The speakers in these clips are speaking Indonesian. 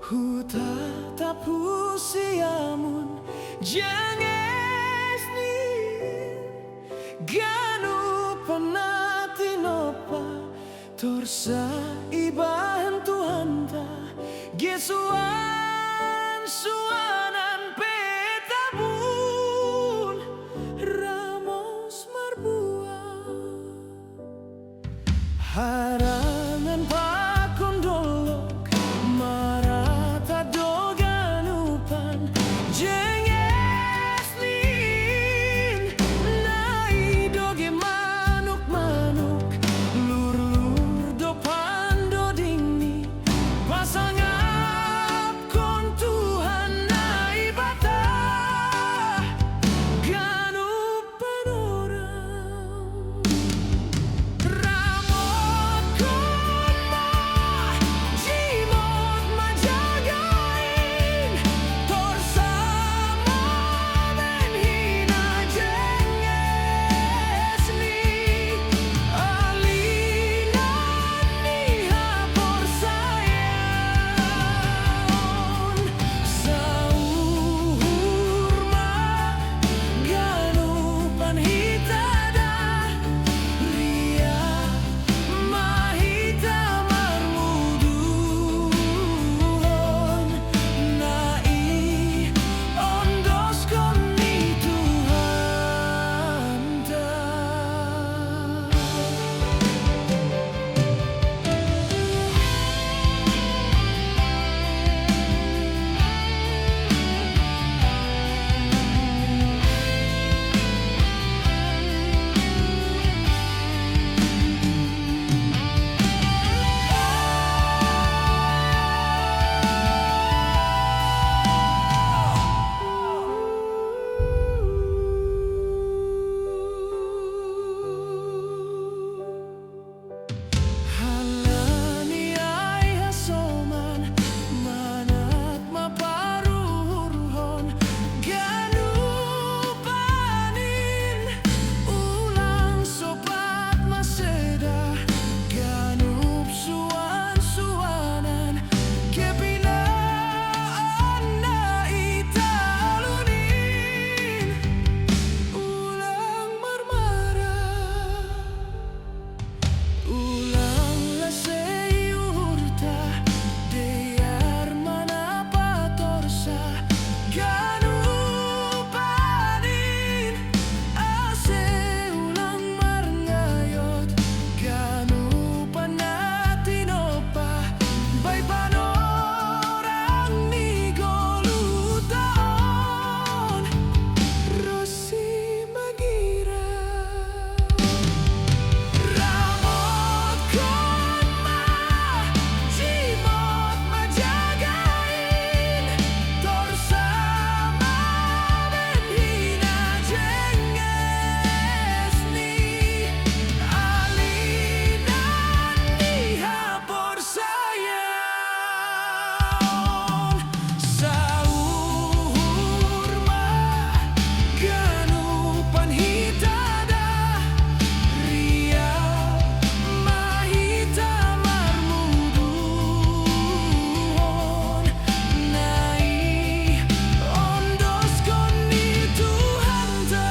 Hutatap usiamun jangesni ganupan natin opa torsa ibahan Tuhanta gesuan suanan petabun ramos marbuah harangan pakondolok marata doganupan jengesnin nai doge manuk-manuk lur-lur do pando dingni pasangap kon Tuhan nai bata ganupan orang ramot kon ma jimot majagain torsama menhina jengesni alinan niha porsayaon sauhurma ganupan hitada ria mahita marmuduhon nai ondos koni Tuhanta. Halani ay hasoman manat maparuhon ganupanin ulang sopat maseda ganup suan-suanan kepinaan na italunin ulang marmara ulang laseyurta deyar manapa torsa ganupanin ase ulang marngayot ganupan natin opa bay panorang ni golutaon Rosi Magira ramot kon ma jimot majagain torsama menhina jengesni alinan niha porsayaon sauhurma ganupan hitada ria mahita marmuduhon nai ondos koni Tuhanta.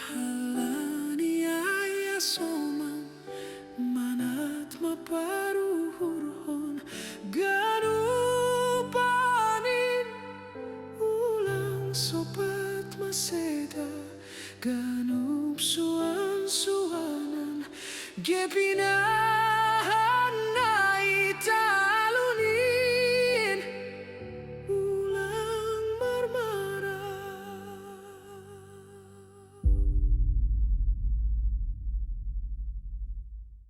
Halani ay asoman manat maparuhon ganupanin ulang sopat maseda ganup suan-suanan gepinahan na ita